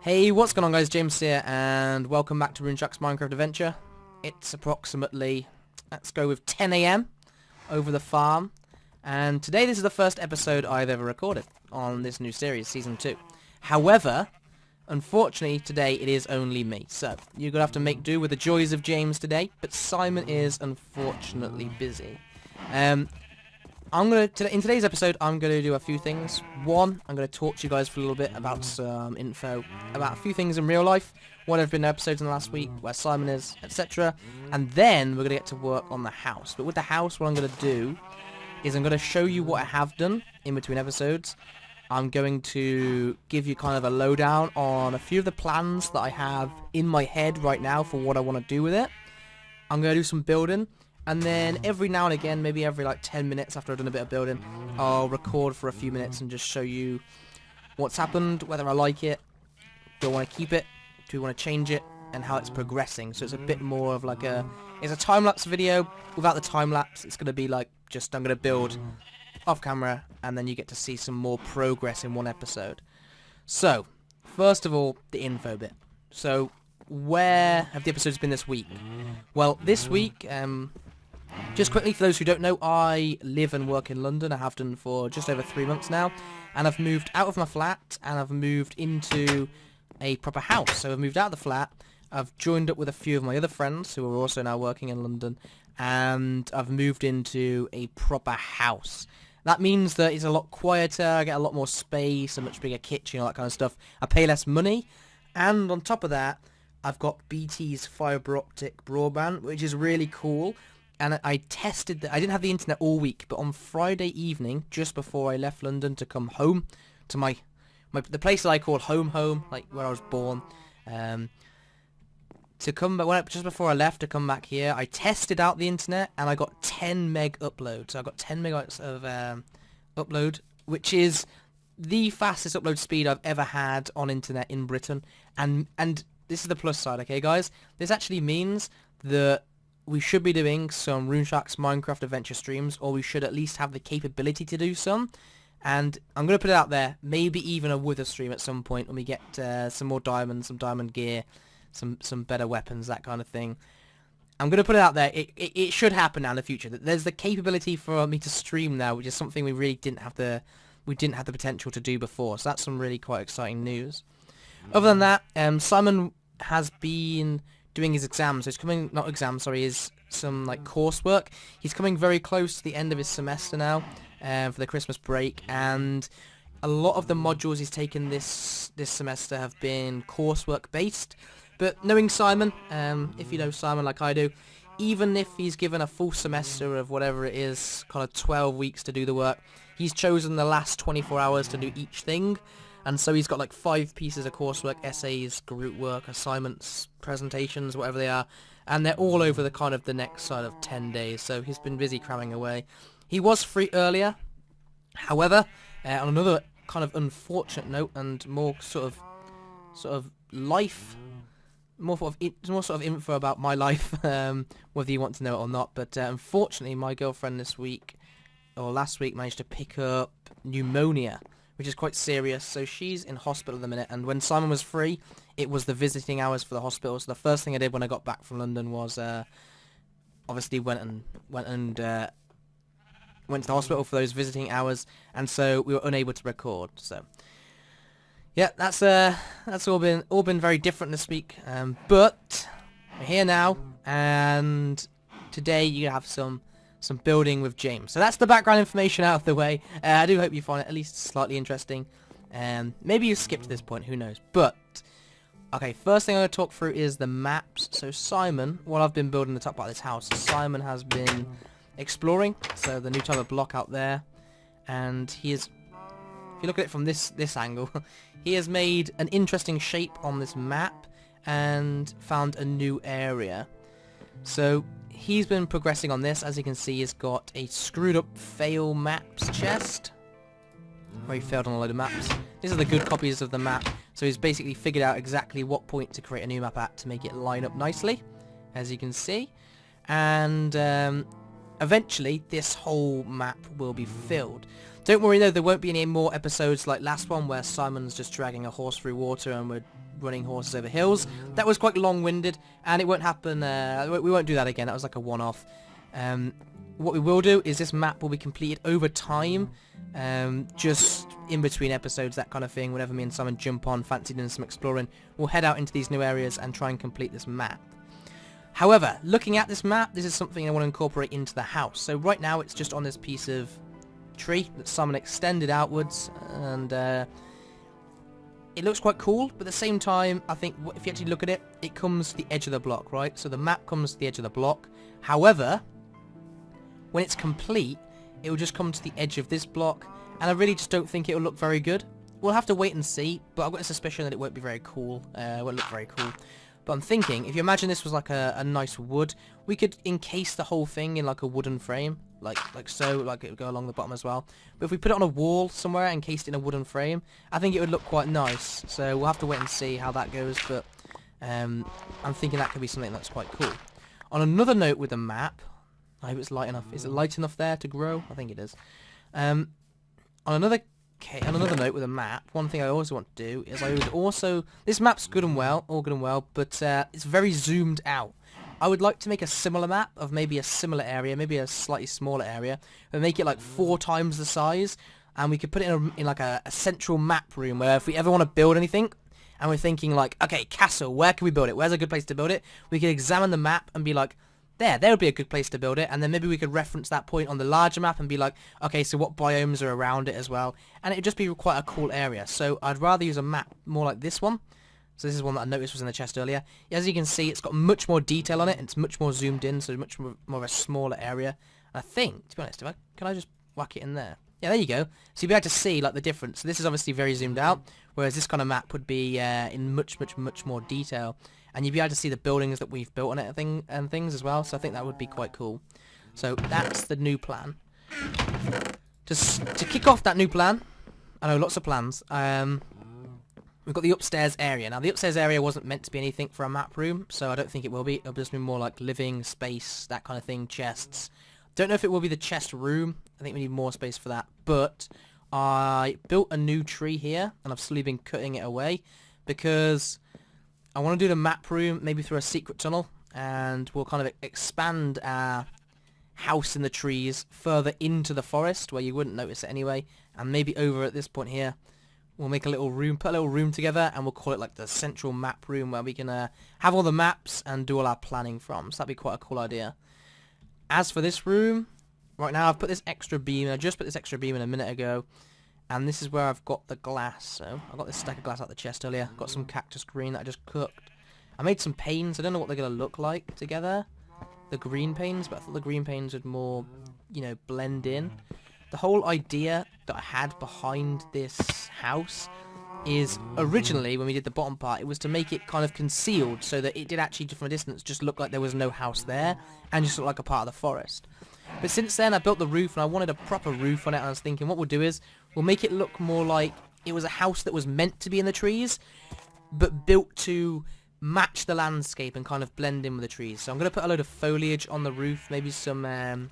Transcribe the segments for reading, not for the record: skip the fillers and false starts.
Hey, what's going on guys, James here, and welcome back to RunesharkMinecraft Adventure. It's approximately, let's go with 10 AM over the farm, and today this is the first episode I've ever recorded on this new series, Season 2. However, unfortunately today it is only me, so you're going to have to make do with the joys of James today, but Simon is unfortunately busy. In today's episode, I'm going to do a few things. One, I'm going to talk to you guys for a little bit about some info about a few things in real life, what have been episodes in the last week, where Simon is, etc. And then we're going to get to work on the house. But with the house, what I'm going to do is I'm going to show you what I have done in between episodes. I'm going to give you kind of a lowdown on a few of the plans that I have in my head right now for what I want to do with it. I'm going to do some building. And then every now and again, maybe every like 10 minutes after I've done a bit of building, I'll record for a few minutes and just show you what's happened, whether I like it, do I want to keep it, do we want to change it, and how it's progressing. So it's a bit more of like it's a time-lapse video. Without the time-lapse, it's going to be like just I'm going to build off camera, and then you get to see some more progress in one episode. So, first of all, the info bit. So, where have the episodes been this week? Well, this week, just quickly, for those who don't know, I live and work in London. I have done for just over 3 months now. And I've moved out of my flat, and I've moved into a proper house. So I've moved out of the flat, I've joined up with a few of my other friends who are also now working in London, and I've moved into a proper house. That means that it's a lot quieter, I get a lot more space, a much bigger kitchen, all that kind of stuff. I pay less money, and on top of that, I've got BT's fibre optic broadband, which is really cool. And I tested that. I didn't have the internet all week, but on Friday evening, just before I left London to come home to the place that I call home, like where I was born, just before I left to come back here, I tested out the internet and I got 10 meg upload. So I got 10 megabytes of upload, which is the fastest upload speed I've ever had on internet in Britain. And this is the plus side, okay, guys? This actually means that we should be doing some RunesharkMinecraft adventure streams, or we should at least have the capability to do some. And I'm going to put it out there, maybe even a Wither stream at some point when we get some more diamonds, some diamond gear, some better weapons, that kind of thing. I'm going to put it out there. It should happen now in the future. There's the capability for me to stream now, which is something we really didn't have the potential to do before. So that's some really quite exciting news. Other than that, Simon has been doing his exams. So is some like coursework. He's coming very close to the end of his semester now for the Christmas break, and a lot of the modules he's taken this semester have been coursework based. But knowing Simon, if you know Simon like I do, even if he's given a full semester of whatever it is, kind of 12 weeks to do the work, he's chosen the last 24 hours to do each thing. And so he's got like 5 pieces of coursework, essays, group work, assignments, presentations, whatever they are. And they're all over the kind of the next side of 10 days. So he's been busy cramming away. He was free earlier. However, on another kind of unfortunate note and more sort of life, more sort of info about my life, whether you want to know it or not. But unfortunately, my girlfriend last week managed to pick up pneumonia, which is quite serious, so she's in hospital at the minute. And when Simon was free, it was the visiting hours for the hospital. So the first thing I did when I got back from London was obviously went to the hospital for those visiting hours, and so we were unable to record. So yeah, that's all been very different this week. But we're here now, and today you have some building with James. So that's the background information out of the way. I do hope you find it at least slightly interesting. Maybe you skipped this point, who knows. But, okay, first thing I'm going to talk through is the maps. So Simon, while I've been building the top part of this house, Simon has been exploring. So the new type of block out there. And he is, if you look at it from this angle, he has made an interesting shape on this map and found a new area. So he's been progressing on this. As you can see, he's got a screwed up fail maps chest, where he failed on a load of maps. These are the good copies of the map. So he's basically figured out exactly what point to create a new map at to make it line up nicely, as you can see. And eventually, this whole map will be filled. Don't worry though, there won't be any more episodes like last one where Simon's just dragging a horse through water and we're running horses over hills. That was quite long-winded, and it won't happen, we won't do that again. That was like a one-off. What we will do is this map will be completed over time, just in between episodes, that kind of thing. Whenever me and Simon jump on, fancy doing some exploring, we'll head out into these new areas and try and complete this map. However, looking at this map, this is something I want to incorporate into the house. So right now it's just on this piece of tree that Simon extended outwards, and it looks quite cool, but at the same time, I think if you actually look at it, it comes to the edge of the block, right? So the map comes to the edge of the block. However, when it's complete, it will just come to the edge of this block, and I really just don't think it will look very good. We'll have to wait and see, but I've got a suspicion that it won't be very cool. It won't look very cool. But I'm thinking, if you imagine this was like a nice wood, we could encase the whole thing in like a wooden frame, like so, like it would go along the bottom as well. But if we put it on a wall somewhere, encased in a wooden frame, I think it would look quite nice. So we'll have to wait and see how that goes, but I'm thinking that could be something that's quite cool. On another note with the map, I hope it's light enough. Is it light enough there to grow? I think it is. On another note with a map, one thing I also want to do is I would also... This map's good and well, all good and well, but it's very zoomed out. I would like to make a similar map of maybe a similar area, maybe a slightly smaller area, but make it like 4 times the size, and we could put it in like a central map room where if we ever want to build anything, and we're thinking like, okay, castle, where can we build it? Where's a good place to build it? We could examine the map and be like, there would be a good place to build it, and then maybe we could reference that point on the larger map and be like, okay, so what biomes are around it as well, and it'd just be quite a cool area. So I'd rather use a map more like this one. So this is one that I noticed was in the chest earlier. As you can see, it's got much more detail on it, and it's much more zoomed in, so much more of a smaller area. And I think, to be honest, can I just whack it in there? Yeah, there you go. So you'll be able to see like the difference. So this is obviously very zoomed out, whereas this kind of map would be in much more detail. And you'd be able to see the buildings that we've built on it and things as well. So I think that would be quite cool. So that's the new plan. Just to kick off that new plan, I know lots of plans. We've got the upstairs area. Now the upstairs area wasn't meant to be anything for a map room, so I don't think it will be. It'll just be more like living space, that kind of thing, chests. Don't know if it will be the chest room. I think we need more space for that. But I built a new tree here, and I've slowly been cutting it away because I want to do the map room maybe through a secret tunnel, and we'll kind of expand our house in the trees further into the forest where you wouldn't notice it anyway, and maybe over at this point here we'll make a little room, put a little room together, and we'll call it like the central map room where we can have all the maps and do all our planning from. So that'd be quite a cool idea. As for this room, right now I've put this extra beam, I just put this extra beam in a minute ago, and this is where I've got the glass. So I got this stack of glass out the chest earlier, got some cactus green that I just cooked. I made some panes, I don't know what they're going to look like together, the green panes, but I thought the green panes would more, you know, blend in. The whole idea that I had behind this house is originally, when we did the bottom part, it was to make it kind of concealed so that it did actually, from a distance, just look like there was no house there and just look like a part of the forest. But since then, I built the roof and I wanted a proper roof on it, and I was thinking what we'll do is we'll make it look more like it was a house that was meant to be in the trees, but built to match the landscape and kind of blend in with the trees. So I'm going to put a load of foliage on the roof, maybe some of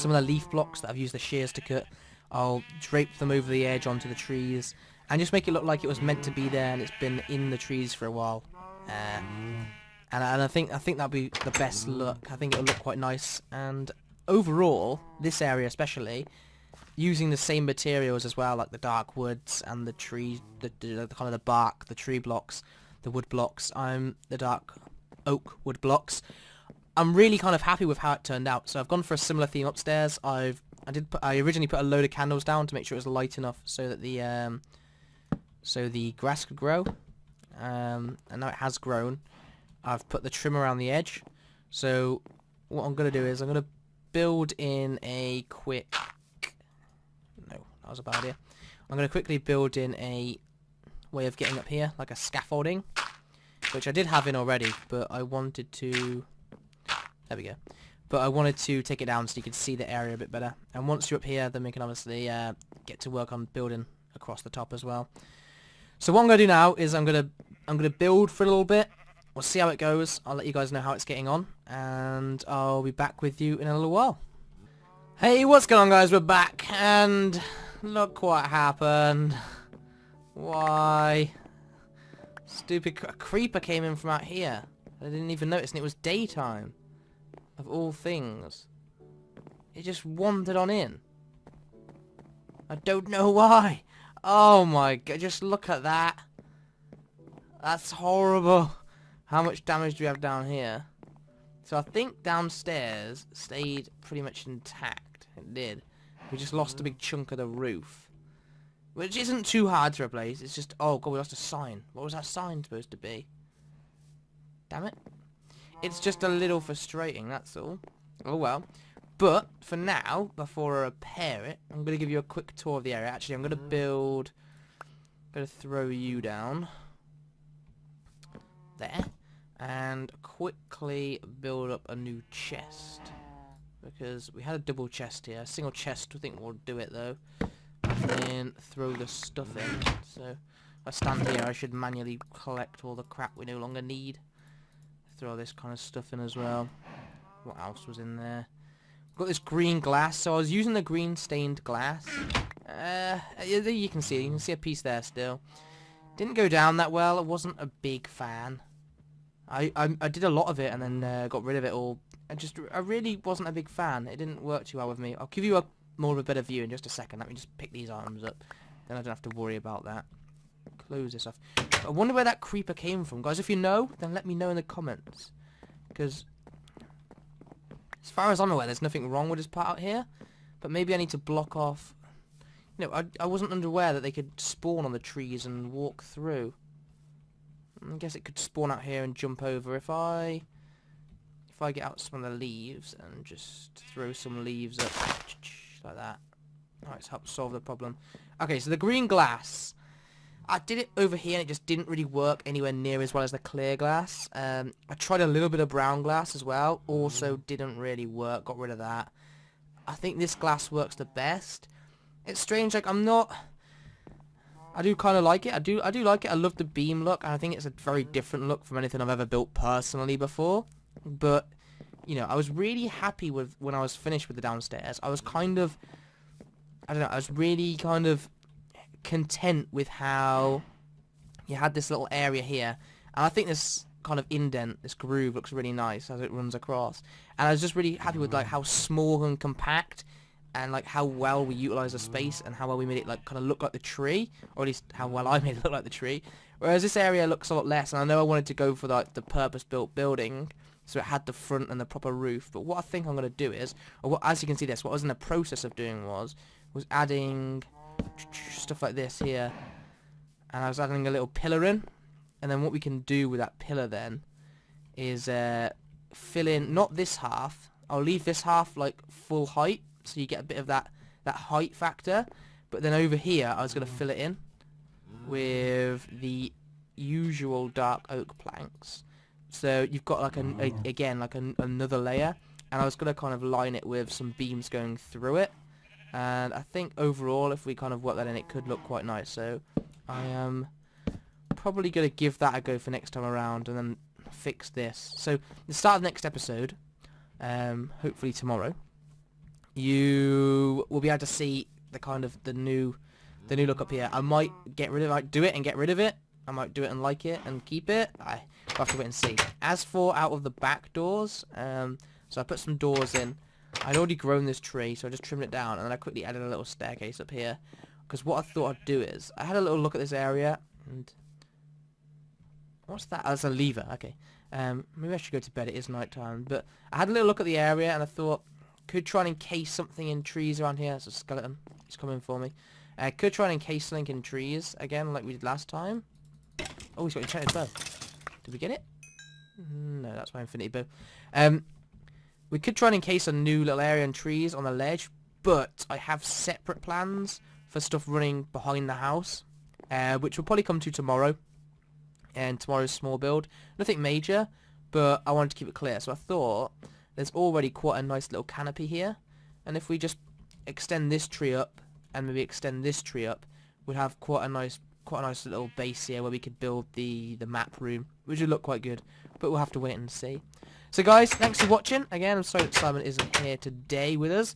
the leaf blocks that I've used the shears to cut. I'll drape them over the edge onto the trees and just make it look like it was meant to be there and it's been in the trees for a while. And I think that'll be the best look. I think it'll look quite nice. And overall, this area especially, using the same materials as well, like the dark woods and the tree, the kind of the bark, the tree blocks, the wood blocks, the dark oak wood blocks. I'm really kind of happy with how it turned out. So I've gone for a similar theme upstairs. I originally put a load of candles down to make sure it was light enough so that the grass could grow. And now it has grown. I've put the trim around the edge. So what I'm going to do is I'm going to build in a quick... No, that was a bad idea. I'm going to quickly build in a way of getting up here, like a scaffolding, which I did have in already, but I wanted to... There we go. But I wanted to take it down so you could see the area a bit better. And once you're up here, then we can obviously get to work on building across the top as well. So what I'm going to do now is I'm going to build for a little bit. We'll see how it goes. I'll let you guys know how it's getting on, and I'll be back with you in a little while. Hey, what's going on, guys? We're back, and look what happened. Why? Stupid creeper came in from out here. I didn't even notice, and it was daytime. Of all things. It just wandered on in. I don't know why. Oh my god, just look at that. That's horrible. How much damage do we have down here? So I think downstairs stayed pretty much intact. It did. We just lost a big chunk of the roof. Which isn't too hard to replace. It's just, oh god, we lost a sign. What was that sign supposed to be? Damn it. It's just a little frustrating, that's all. Oh well. But, for now, before I repair it, I'm going to give you a quick tour of the area. Actually, I'm going to build... I'm going to throw you down. There. And quickly build up a new chest. Because we had a double chest here. A single chest, I think will do it, though. And then throw the stuff in. So, if I stand here, I should manually collect all the crap we no longer need. Throw this kind of stuff in as well. What else was in there? Got this green glass, so I was using the green stained glass. You can see a piece there still. Didn't go down that well. I wasn't a big fan. I did a lot of it and then got rid of it all. I really wasn't a big fan. It didn't work too well with me. I'll give you more of a better view in just a second. Let me just pick these items up. Then I don't have to worry about that. Close this off. I wonder where that creeper came from, guys. If you know, then let me know in the comments. Because as far as I'm aware, there's nothing wrong with this part out here. But maybe I need to block off. You know, I wasn't unaware that they could spawn on the trees and walk through. I guess it could spawn out here and jump over. If I get out some of the leaves and just throw some leaves up like that. Alright, to help solve the problem. Okay, so the green glass. I did it over here and it just didn't really work anywhere near as well as the clear glass. I tried a little bit of brown glass as well. Also didn't really work. Got rid of that. I think this glass works the best. It's strange, like I do kind of like it. I do like it. I love the beam look. And I think it's a very different look from anything I've ever built personally before. But, you know, I was really happy with when I was finished with the downstairs. I was kind of, I don't know, I was really kind of content with how you had this little area here, and I think this kind of indent, this groove looks really nice as it runs across, and I was just really happy with like how small and compact and like how well we utilized the space and how well we made it like kind of look like the tree, or at least how well I made it look like the tree, whereas this area looks a lot less. And I know I wanted to go for like the purpose-built building, so it had the front and the proper roof, but what I think I'm going to do is, or what, as you can see this, what I was in the process of doing was adding stuff like this here, and I was adding a little pillar in, and then what we can do with that pillar then is fill in, not this half, I'll leave this half like full height, so you get a bit of that height factor, but then over here I was going to fill it in with the usual dark oak planks, so you've got like another layer, and I was going to kind of line it with some beams going through it. And I think overall, if we kind of work that in, it could look quite nice. So I am probably going to give that a go for next time around and then fix this. So the start of the next episode, hopefully tomorrow, you will be able to see the kind of the new look up here. I might get rid of it, do it and get rid of it. I might do it and like it and keep it. I'll have to wait and see. As for out of the back doors, so I put some doors in. I'd already grown this tree, so I just trimmed it down, and then I quickly added a little staircase up here. Because what I thought I'd do is, I had a little look at this area, and what's that? Oh, that's a lever. Okay. Maybe I should go to bed. It is night time. But I had a little look at the area, and I thought, could try and encase something in trees around here. It's a skeleton. He's coming for me. Could try and encase something in trees, again, like we did last time. Oh, he's got an enchanted bow. Did we get it? No, that's my infinity bow. We could try and encase a new little area in trees on the ledge, but I have separate plans for stuff running behind the house, which will probably come to tomorrow, and tomorrow's small build. Nothing major, but I wanted to keep it clear, so I thought there's already quite a nice little canopy here, and if we just extend this tree up, and maybe extend this tree up, we'd have quite a nice little base here where we could build the map room, which would look quite good, but we'll have to wait and see. So guys, thanks for watching. Again, I'm sorry that Simon isn't here today with us,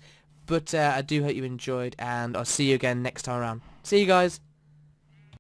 But I do hope you enjoyed, and I'll see you again next time around. See you guys.